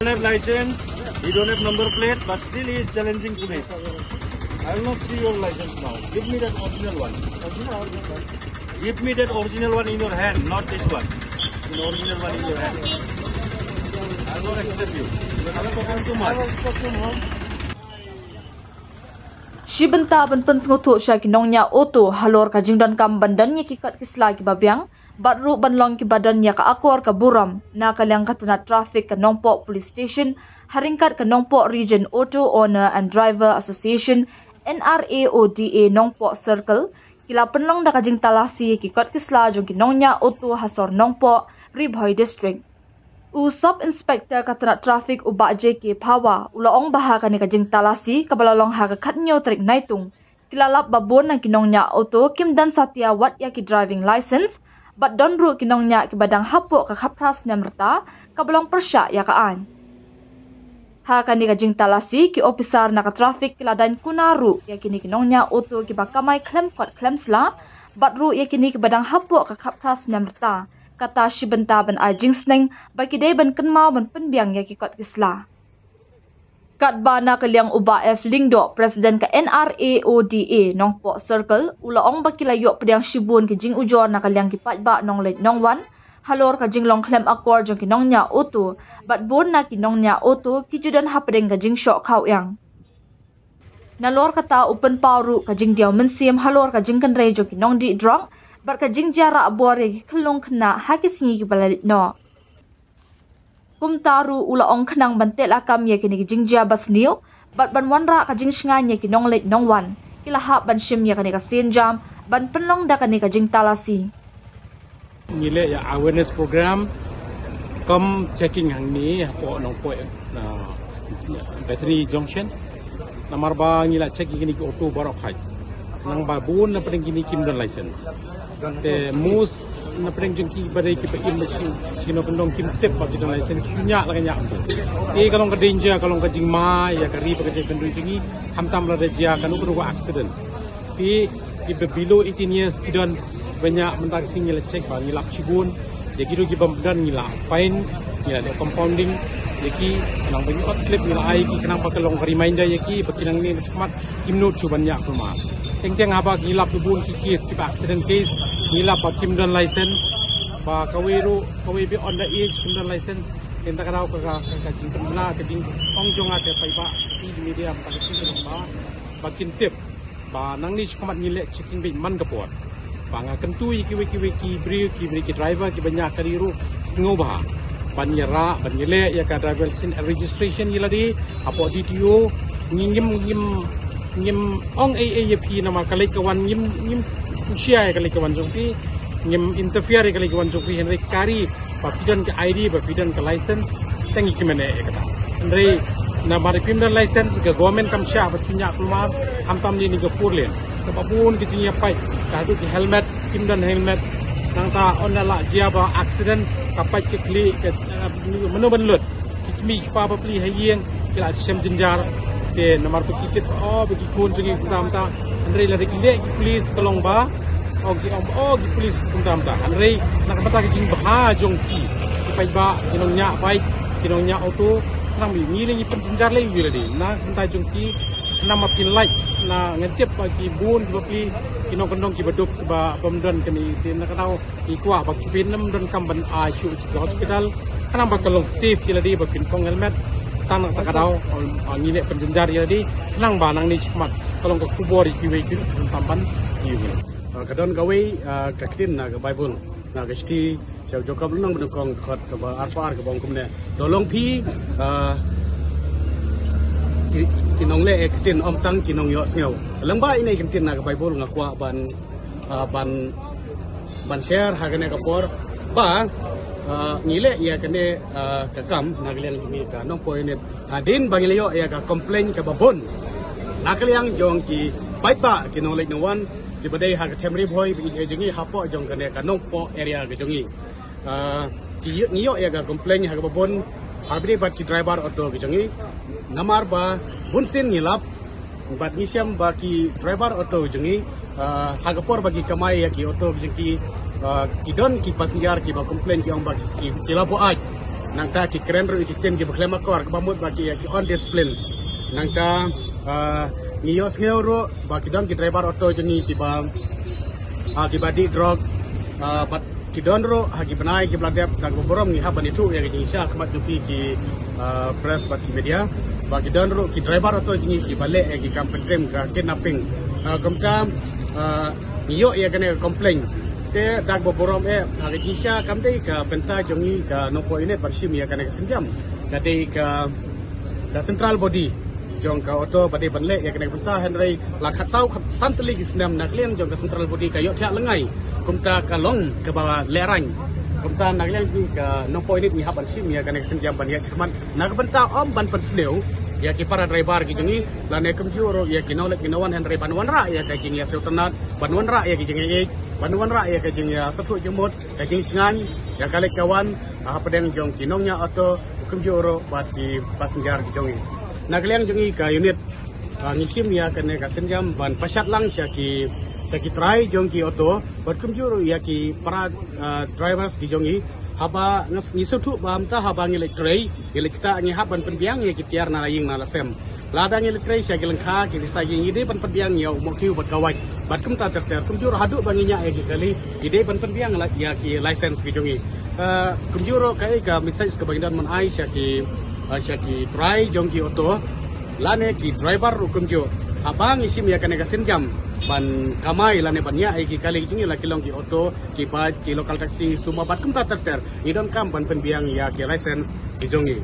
don't have license, he don't have number plate, but still he is challenging police. I will not see your license now. Give me that original one. Give me that original one in your hand, not this one. The original one in your hand. I will not accept you. You are talking too much. Shibenta ban pensngoto sya kinongnya oto halor ka jingdan kam bandan nya kikat kisla ki babyang batru ban long ki badan nya ka akor ka buram na kalyang katana traffic ka Nongpok Police Station haringkat ka Nongpok Region Auto Owner and Driver Association NRAODA Nongpok Circle kila penlong da ka jing talasi kikat kisla jong kinongnya oto hasor Nongpok Ribhoi District. Sub Inspector katana traffic ubak JK Pawa ulaong baha kani kajing talasi kabalalong ha katnyo trik naitung kilalap babon ng kinongnya auto kimdan satya wat ya ki driving license but donru kinongnya ki badang hapo ka kapras nyamrta kabalong persya ya kaan ha kani kajing talasi ki officer na ka traffic kiladan kunaru ya kini kinongnya auto ki bakamai klem kot klemsla batru ya kini ki badang hapo ka kapras nyamrta kata Shibenta ban arjing sneng bagi day ban kenmau ban penbiang ya kikot kisla. Kat bana kaliang uba F Lingdo Presiden ke NRAODA Nongpok Circle ulaong bakilayo pediang Shibun ke jing ujor na kaliang kipat ba nong late nong wan halor ka jing long klem akor jong kinongnya oto bat bon na kinongnya oto kijudan hapedeng ka jing syok kau yang. Nalor kata open paru ka jing diaw mensim halor ka jing kenrei jong kinong di drong barka jing jara abore kelong kena hakis ngi balalit no kumtaru ulaong kenang bantel akam ye kini jing jia basniu bat ban wanra ka jing shnganya ki nong late nong wan kilahap ban shim ye kani ka senjam ban penlong da kani ka jing talasi ngile ya awareness program kom checking hang ni po nong po na battery junction namar ba ngila checking ni auto barok khai nang babun na pring kini kim don license te mus na pring jengki badai ki pakin macam sino pendong kim tip bagi don license nya la nya ambo e kalong ka danger kalong ka jingma ya kari pa ka pendong jingi hamtam la dia kanu ko accident pi ki below 18 years kidon banyak mentak singil check ba ngilap Shibun ya kido ki bamdan ngila fine ngila compounding yaki nang banyak slip ngila ai ki kenang pa kalong reminder yaki bakinang ni cemat kimnut cu banyak rumah teng apa ngilap Shibun ki case ki accident case ngilap pa kimdon license pa kawiru kawi be on the age kimdon license enta karau ka jing temna ka jing ongjong ate pai ba di media pa ki ba bakin tip ba nang ni chemat ngile checking be man kapot banga kentui ki bri ki driver ki banyak kariru sngoba banyera banyele ya ka driver sin registration yiladi apo DTO ngim ong AAP nama kalai kawan ngim usia kalai kawan jongpi ngim interfere kalai kawan jongpi henry kari papidan ke ID papidan ke license tengi kimene kata henry na mari pimdan license ke government kam sya papinya keluar hamtam ni ke furlen apapun kecinya pai kadu ki helmet kimdan helmet nang ta onala jiaba accident kapai ke kli ke menu benlut kimi pa pli hayeng kila sem jenjar ke nomor pikit bagi kun jengi tamta andre la dekile ki police kalong ba ki police kun tamta andre nak pata ki jing bah jongki ki pai ba kinongnya pai kinongnya auto nang mi ngiling pen jenjar le wi ladi na kunta jongki nama pin like na ngetiap bagi bun bagi kinong kendong ki beduk ba pemdon kini tin nak tahu ikwa bagi pinam don kamban asu ci hospital kanang bakalong safe ladi bagi pong helmet tanang takadaw ngile penjenjar yadi nang banang ni sikmat kalong ka kubori kiwe ki tamban kiwe kadon gawe kaktin na ga bible na ga sti jaw jokab nang benokong khot ka ba arpar ka bong kumne dolong thi kinong le kaktin om tang kinong yo sngew lang ba inai kaktin na ga bible nga kwa ban share hagane ka por ba ngile ya kene kakam nagalian ini ka nong point adin bangilyo ya ka complain ka babon nakaliang jong ki baita kinong lek nawan di badai ha ka temri boy bi jengi hapo jong kene ka nong po area ka jongi ki ngiyo ya ka complain ha ka babon habri bat ki driver auto ka jongi namar ba bunsin ngilap bat ngisyam ba ki driver auto jongi ha ka por bagi kamai ya ki auto ki kidon ki passenger ki ba complain ki ong ba ki lapo aj nangta ki keren ro ikitin ki baklema kor ka bamut baki ki on discipline nangta ngiyos ngero baki dam ki driver auto jeni ki ba ki badi drug bat ki donro hagi benai ki bladep dag borom ni haban itu ya ki sya kemat jupi ki press baki media baki donro ki driver auto jeni ki bale ki kampeng ka kidnapping kamka iyo ya kena komplain te dag borom hagi kisha kamte ka penta jongi ka nopo ini persim ya kena kesenjam kate ka central body jong ka auto bade banle ya kena penta henry lakhat sau santli gisnam naklian jong ka central body ka yo thak lengai kumta ka long ke bawa lerang kumta naklian ka nopo ini mi haban sim ya kena kesenjam ban ya keman nak penta om ban persneu ya ki para driver ki jongi lane komjuro ya ki nolek ki nawan henry banwan ra ya ka kini ya sultanat banwan ra ya ki jongi banwan ra ya ka jongi ya satu jemut ka jongi singan ya kale kawan apa deng jong kinongnya auto komjuro bati passenger ki jongi nakliang jongi ka unit ngisim ya kene ka senjam ban pasat lang sya ki try jong ki auto bat komjuro ya ki para drivers ki jongi haba ngisu tu bam ta haba ngilektrai kita ngi haban penbiang ya ki tiar na ying na lasem lada ngilektrai sya ki lengkha ki disagi ide ban penbiang ya mokiu bat kawai bat kum ta ter komjuro hadu banginya ya ki kali ide ban penbiang ya ki license ki jongi komjuro kai ka message ke bagian man ai sya ki try jong ki auto lane ki driver hukum jo abang isim ya kena senjam ban kamai lane bannya ki kali jingi la kilong ki auto ki pa ki lokal taksi semua bat kum ta ter idon kam ban penbiang ya ki license ki jongi